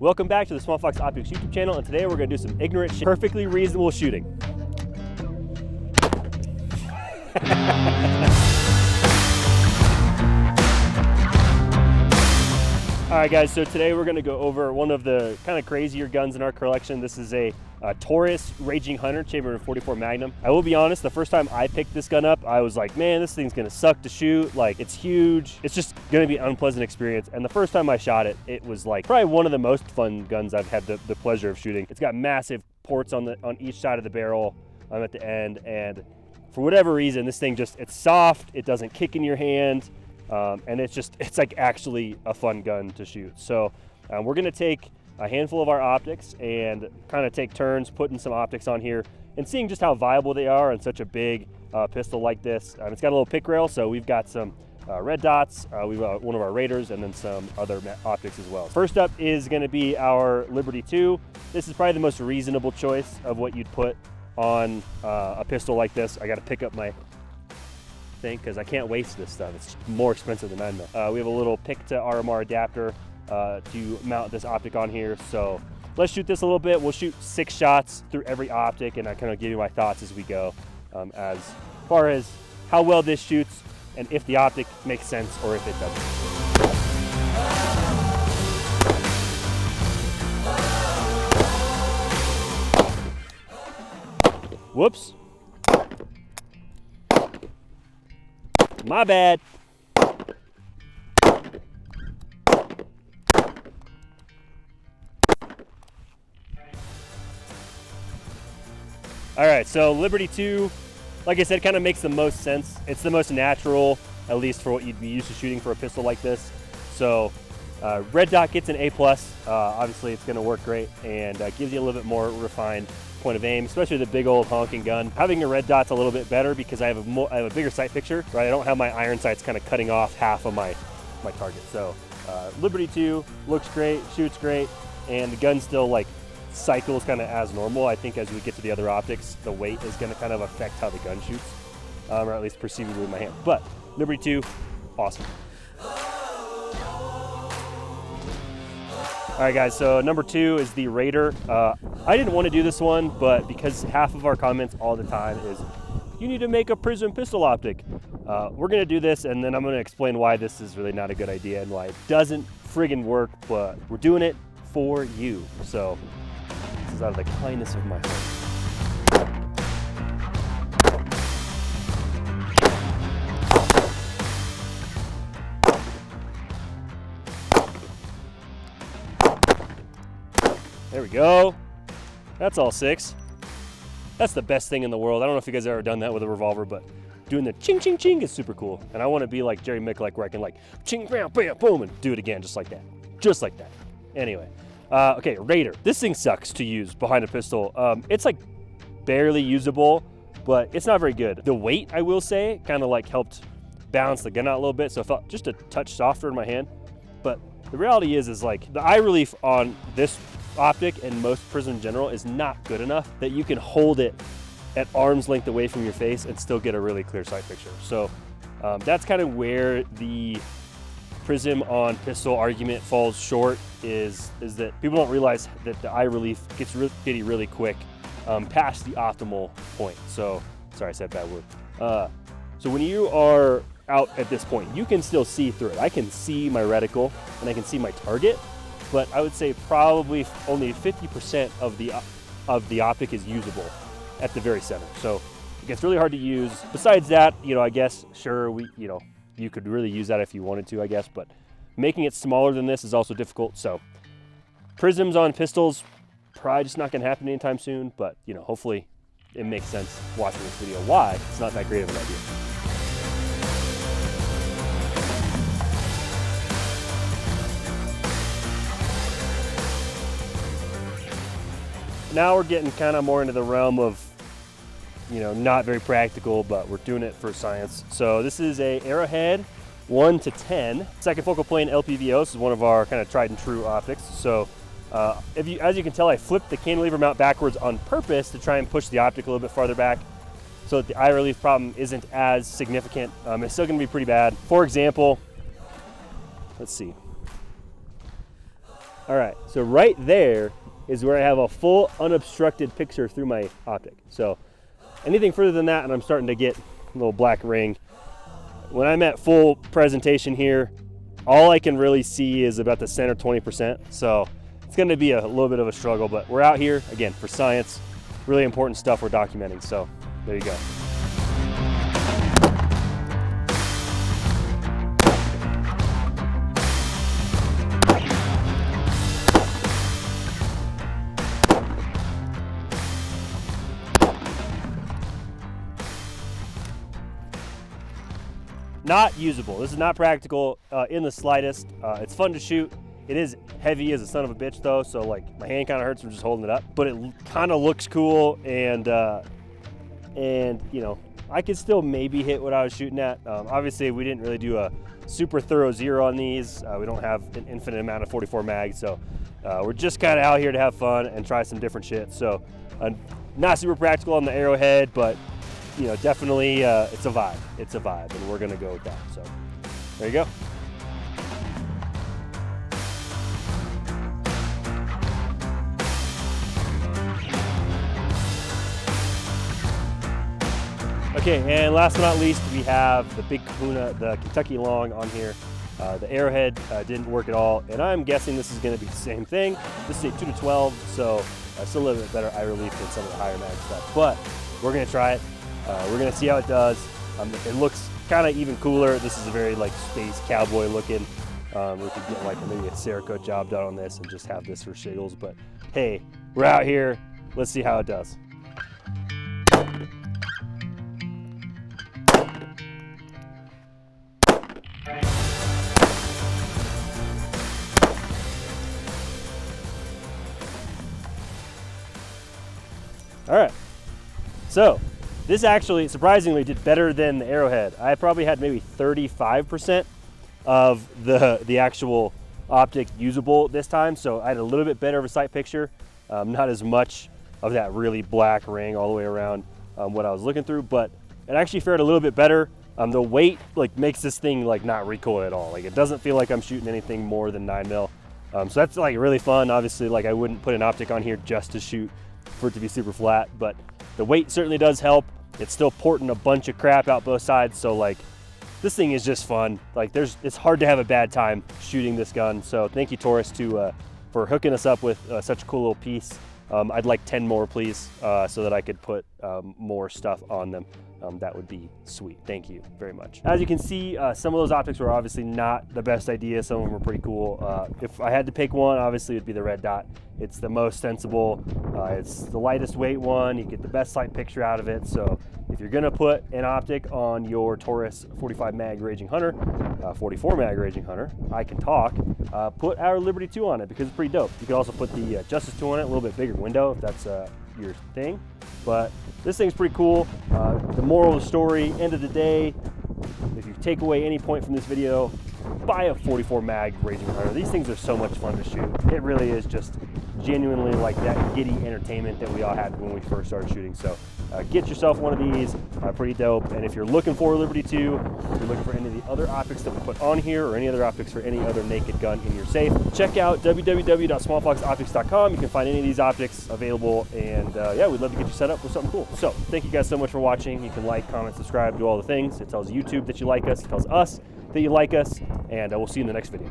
Welcome back to the Swampfox Optics YouTube channel, and today we're going to do some ignorant shit, perfectly reasonable shooting. Alright guys, so today we're going to go over one of the kind of crazier guns in our collection. This is a Taurus Raging Hunter chambered in .44 Magnum. I will be honest, the first time I picked this gun up, I was like, man, this thing's going to suck to shoot. Like, it's huge. It's just going to be an unpleasant experience. And the first time I shot it, it was like probably one of the most fun guns I've had the pleasure of shooting. It's got massive ports on each side of the barrel at the end, and for whatever reason, this thing it's soft, it doesn't kick in your hand. And it's like actually a fun gun to shoot. So we're gonna take a handful of our optics and kind of take turns putting some optics on here and seeing just how viable they are on such a big pistol like this. It's got a little pick rail, so we've got some red dots, we've got one of our Raiders, and then some other optics as well. First up is gonna be our Liberty 2. This is probably the most reasonable choice of what you'd put on a pistol like this. I gotta pick up my thing because I can't waste this stuff. It's more expensive than 9mm. We have a little pick to RMR adapter to mount this optic on here. So let's shoot this a little bit. We'll shoot 6 shots through every optic, and I kind of give you my thoughts as we go, as far as how well this shoots and if the optic makes sense or if it doesn't. Whoops. My bad. All right, so Liberty 2, like I said, kind of makes the most sense. It's the most natural, at least for what you'd be used to shooting for a pistol like this. So red dot gets an A+. Obviously, it's gonna work great and gives you a little bit more refined point of aim, especially the big old honking gun. Having a red dot's a little bit better because I have a bigger sight picture, right? I don't have my iron sights kind of cutting off half of my target. So Liberty 2 looks great, shoots great, and the gun still like cycles kind of as normal. I think as we get to the other optics, the weight is going to kind of affect how the gun shoots, or at least perceivably in my hand. But Liberty 2, awesome. All right guys, so number 2 is the Raider. I didn't want to do this one, but because half of our comments all the time is, you need to make a Prism pistol optic. We're gonna do this, and then I'm gonna explain why this is really not a good idea and why it doesn't friggin' work, but we're doing it for you. So this is out of the kindness of my heart. There we go. That's all 6. That's the best thing in the world. I don't know if you guys have ever done that with a revolver, but doing the ching, ching, ching is super cool. And I want to be like Jerry Mick, where I can ching, bam, bam, boom, and do it again just like that. Just like that. Anyway, okay, Raider. This thing sucks to use behind a pistol. It's like barely usable, but it's not very good. The weight, I will say, kind of helped balance the gun out a little bit, so it felt just a touch softer in my hand. But the reality is the eye relief on this optic and most Prism in general is not good enough that you can hold it at arm's length away from your face and still get a really clear sight picture. So that's kind of where the Prism on pistol argument falls short, is that people don't realize that the eye relief gets really quick past the optimal point. So sorry, I said bad word. So when you are out at this point, you can still see through it. I can see my reticle and I can see my target, but I would say probably only 50% of the optic is usable at the very center. So it gets really hard to use. Besides that, I guess, sure, you could really use that if you wanted to, I guess, but making it smaller than this is also difficult. So Prisms on pistols, probably just not gonna happen anytime soon, but hopefully it makes sense watching this video why it's not that great of an idea. Now we're getting kind of more into the realm of, not very practical, but we're doing it for science. So this is a Arrowhead 1 to 10 second focal plane LPVO. This is one of our kind of tried and true optics. So as you can tell, I flipped the cantilever mount backwards on purpose to try and push the optic a little bit farther back so that the eye relief problem isn't as significant. It's still gonna be pretty bad. For example, let's see. All right, so right there is where I have a full unobstructed picture through my optic. So anything further than that, and I'm starting to get a little black ring. When I'm at full presentation here, all I can really see is about the center 20%. So it's gonna be a little bit of a struggle, but we're out here, again, for science, really important stuff we're documenting. So there you go. Not usable. This is not practical in the slightest. It's fun to shoot. It is heavy as a son of a bitch though, so like my hand kind of hurts from just holding it up, but it kind of looks cool, and you know, I could still maybe hit what I was shooting at. Obviously we didn't really do a super thorough Xero on these. We don't have an infinite amount of 44 mags, so we're just kind of out here to have fun and try some different shit. So not super practical on the Arrowhead, but you know, definitely it's a vibe. It's a vibe, and we're gonna go with that. So there you go. Okay, and last but not least, we have the big kahuna, the Kentucky Long on here. The Arrowhead didn't work at all, and I'm guessing this is gonna be the same thing. This is a 2 to 12, so still a little bit better eye relief than some of the higher mag stuff, but we're gonna try it. We're gonna see how it does. It looks kind of even cooler. This is a very like space cowboy looking. We could get like maybe a Cerakote job done on this and just have this for shiggles, but hey, we're out here. Let's see how it does. All right, so this actually surprisingly did better than the Arrowhead. I probably had maybe 35% of the actual optic usable this time, so I had a little bit better of a sight picture, not as much of that really black ring all the way around what I was looking through, but it actually fared a little bit better. The weight like makes this thing like not recoil at all. Like it doesn't feel like I'm shooting anything more than 9 mil. So that's like really fun. Obviously, like I wouldn't put an optic on here just to shoot for it to be super flat, but the weight certainly does help. It's still porting a bunch of crap out both sides, so like this thing is just fun. Like it's hard to have a bad time shooting this gun. So thank you, Taurus, for hooking us up with such a cool little piece. I'd like 10 more, please, so that I could put more stuff on them. That would be sweet. Thank you very much. As you can see, some of those optics were obviously not the best idea. Some of them were pretty cool. If I had to pick one, obviously it would be the red dot. It's the most sensible. It's the lightest weight one. You get the best sight picture out of it. So if you're gonna put an optic on your Taurus 45 mag Raging Hunter, 44 mag Raging Hunter, I can talk, put our Liberty 2 on it because it's pretty dope. You can also put the Justice 2 on it, a little bit bigger window if that's your thing. But this thing's pretty cool. The moral of the story, end of the day, if you take away any point from this video, buy a 44 mag Raging Hunter. These things are so much fun to shoot. It really is just genuinely like that giddy entertainment that we all had when we first started shooting. So get yourself one of these, pretty dope. And if you're looking for a Liberty 2, if you're looking for any of the other optics that we put on here or any other optics for any other naked gun in your safe, check out www.swampfoxoptics.com. You can find any of these optics available, and yeah, we'd love to get you set up with something cool. So thank you guys so much for watching. You can like, comment, subscribe, do all the things. It tells YouTube that you like us, it tells us that you like us, and we'll see you in the next video.